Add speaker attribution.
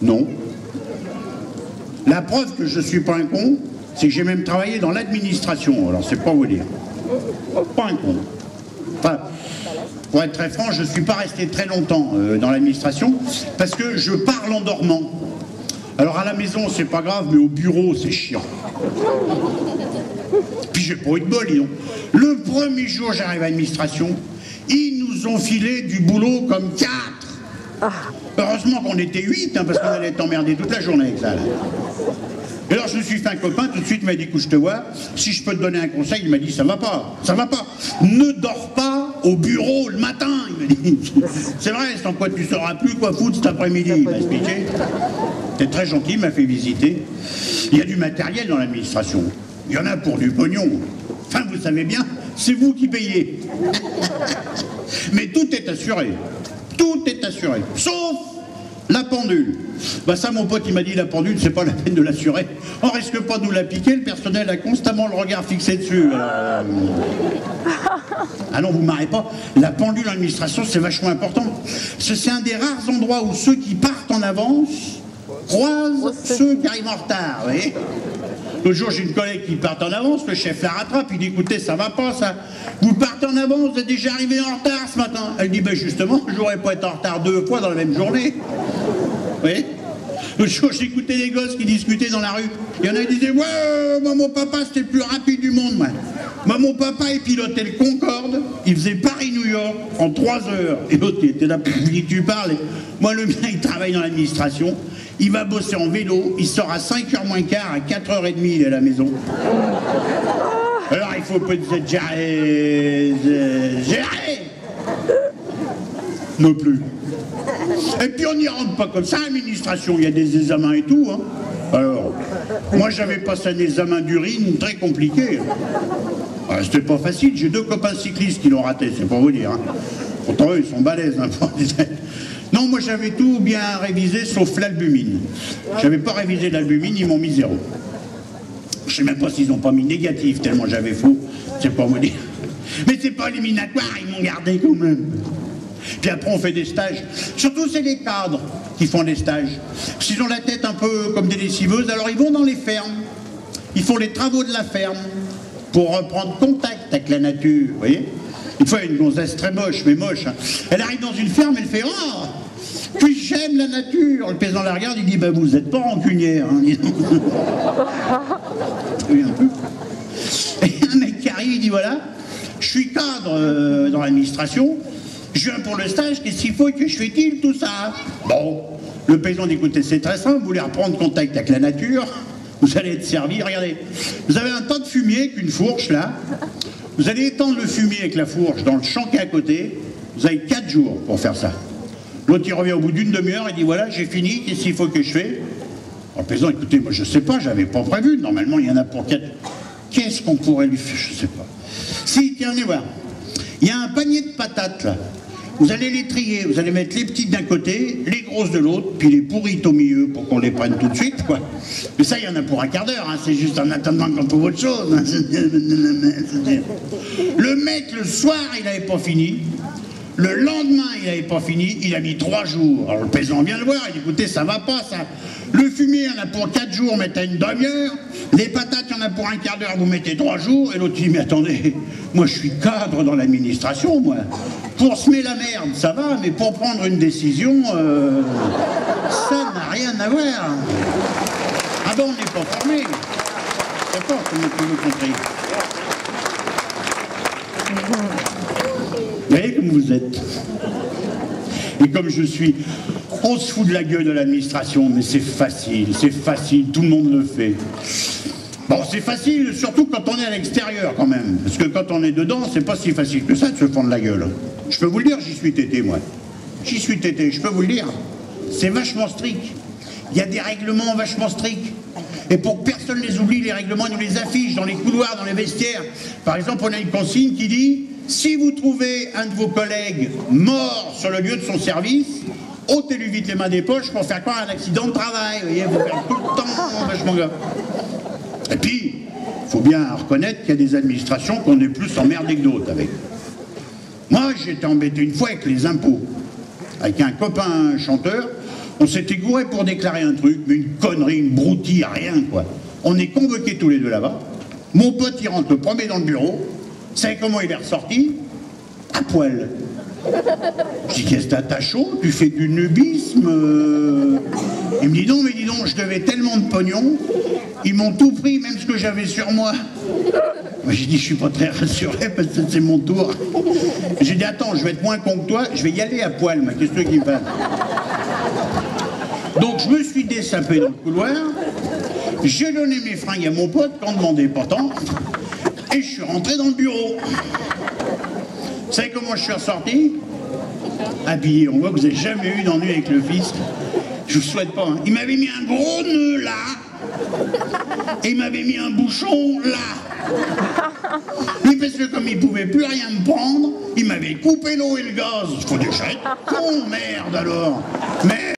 Speaker 1: Non. La preuve que je suis pas un con, c'est que j'ai même travaillé dans l'administration. Alors c'est pas vous dire. Pas un con. Enfin, pour être très franc, je ne suis pas resté très longtemps dans l'administration parce que je parle en dormant. Alors à la maison, c'est pas grave, mais au bureau, c'est chiant. Puis j'ai pas eu de bol, dis donc. Le premier jour, j'arrive à l'administration, ils nous ont filé du boulot comme 4. Heureusement qu'on était 8, hein, parce qu'on allait être emmerdés toute la journée avec ça. Là. Et alors je me suis fait un copain, tout de suite il m'a dit, écoute, je te vois, si je peux te donner un conseil, il m'a dit, ça va pas, ne dors pas au bureau le matin, il m'a dit. C'est vrai, sans quoi tu sauras plus quoi foutre cet après-midi, il m'a expliqué. C'était très gentil, il m'a fait visiter. Il y a du matériel dans l'administration, il y en a pour du pognon. Enfin, vous savez bien, c'est vous qui payez. Mais tout est assuré, sauf la pendule. Bah ça, mon pote, il m'a dit, la pendule, c'est pas la peine de l'assurer. On risque pas de nous la piquer, le personnel a constamment le regard fixé dessus. Ah non, vous marrez pas. La pendule en administration, c'est vachement important. C'est un des rares endroits où ceux qui partent en avance croisent ceux qui arrivent en retard, vous voyez. L'autre jour, j'ai une collègue qui part en avance, le chef la rattrape, il dit, écoutez, ça va pas, ça. Vous partez en avance, vous êtes déjà arrivé en retard ce matin. Elle dit, ben justement, je n'aurais pas été en retard 2 fois dans la même journée. Vous voyez. L'autre jour, j'écoutais des gosses qui discutaient dans la rue. Il y en a qui disaient, ouais, moi, mon papa, c'était le plus rapide du monde, moi. Moi, mon papa, il pilotait le Concorde, il faisait Paris-New York en 3 heures. Et l'autre, il était là, pour qui tu parles. Moi, le mien, il travaille dans l'administration. Il va bosser en vélo, il sort à 5h moins quart, à 4h30, il est à la maison. Alors il faut peut-être gérer. Non plus. Et puis on n'y rentre pas comme ça, l'administration, il y a des examens et tout. Hein. Alors, moi j'avais passé un examen d'urine très compliqué. C'était pas facile, j'ai 2 copains cyclistes qui l'ont raté, c'est pour vous dire. Hein. Pourtant eux, ils sont balèzes. Hein. Non, moi j'avais tout bien révisé sauf l'albumine. J'avais pas révisé l'albumine, ils m'ont mis 0. Je sais même pas s'ils ont pas mis négatif tellement j'avais faux, c'est pas me dire. Mais c'est pas éliminatoire, ils m'ont gardé quand même. Puis après on fait des stages. Surtout c'est les cadres qui font des stages. S'ils ont la tête un peu comme des lessiveuses, alors ils vont dans les fermes. Ils font les travaux de la ferme pour reprendre contact avec la nature, vous voyez. Une fois, une gonzesse très moche, mais moche. Hein. Elle arrive dans une ferme, elle fait « Oh, puis j'aime la nature !» Le paysan la regarde, il dit « Ben, vous n'êtes pas rancunière. Hein, » Oui, un peu. Et un mec qui arrive, il dit « Voilà, je suis cadre dans l'administration, je viens pour le stage, qu'est-ce qu'il faut que je fais-t-il, tout ça ?» Bon, le paysan dit « Écoutez, c'est très simple, vous voulez reprendre contact avec la nature, vous allez être servi, regardez. Vous avez un tas de fumier avec une fourche, là. Vous allez étendre le fumier avec la fourche dans le champ qui est à côté. Vous avez 4 jours pour faire ça. » L'autre, il revient au bout d'une demi-heure, il dit « Voilà, j'ai fini, qu'est-ce qu'il faut que je fais ?» Alors, le paysan, écoutez, moi je sais pas, j'avais pas prévu. Normalement, il y en a pour 4. Qu'est-ce qu'on pourrait lui faire? Je sais pas. Si, tiens, venez voir. Il y a un panier de patates, là. Vous allez les trier, vous allez mettre les petites d'un côté, les grosses de l'autre, puis les pourrites au milieu pour qu'on les prenne tout de suite, quoi. Mais ça, il y en a pour un quart d'heure, hein, c'est juste en attendant qu'on trouve autre chose. Hein. Le mec, le soir, il n'avait pas fini. Le lendemain, il n'avait pas fini, il a mis 3 jours. Alors le paysan vient le voir, il dit, écoutez, ça va pas, ça. Le fumier, il y en a pour 4 jours, mettez une demi-heure. Les patates, il y en a pour un quart d'heure, vous mettez 3 jours. Et l'autre dit, mais attendez, moi je suis cadre dans l'administration, moi. Pour semer la merde, ça va, mais pour prendre une décision, ça n'a rien à voir. Ah ben, on n'est pas formé. C'est pas comme vous compris. Vous voyez comme vous êtes. Et comme je suis, on se fout de la gueule de l'administration, mais c'est facile, tout le monde le fait. Bon, c'est facile, surtout quand on est à l'extérieur quand même. Parce que quand on est dedans, c'est pas si facile que ça de se fendre la gueule. Je peux vous le dire, j'y suis tété, moi. J'y suis tété, je peux vous le dire. C'est vachement strict. Il y a des règlements vachement stricts. Et pour que personne les oublie, les règlements, ils nous les affichent dans les couloirs, dans les vestiaires. Par exemple, on a une consigne qui dit « Si vous trouvez un de vos collègues mort sur le lieu de son service, ôtez-lui vite les mains des poches pour faire croire un accident de travail. » Vous voyez, vous perdez tout le temps, vachement grave. Et puis, il faut bien reconnaître qu'il y a des administrations qu'on est plus emmerdés que d'autres avec. Moi, j'étais embêté une fois avec les impôts. Avec un copain chanteur, On s'était gouré pour déclarer un truc, mais une connerie, une broutille, rien quoi. On est convoqués tous les deux là-bas. Mon pote, il rentre le premier dans le bureau. Vous savez comment il est ressorti? À poil. Je dis, qu'est-ce que t'as chaud? Tu fais du nubisme? Il me dit, non, mais dis donc, je devais tellement de pognon. Ils m'ont tout pris, même ce que j'avais sur moi. Moi, j'ai dit, je suis pas très rassuré parce que c'est mon tour. J'ai dit, attends, je vais être moins con que toi, je vais y aller à poil, mais qu'est-ce que qui me passe? Donc, je me suis dessapé dans le couloir. J'ai donné mes fringues à mon pote, quand demandait pas tant. Et je suis rentré dans le bureau. Vous savez comment je suis ressorti? Habillé. On voit que vous n'avez jamais eu d'ennui avec le fisc. Je vous souhaite pas. Hein. Il m'avait mis un gros nœud là. Et il m'avait mis un bouchon là. Oui, parce que comme il pouvait plus rien me prendre, il m'avait coupé l'eau et le gaz. Faut déjà être con, merde alors. Mais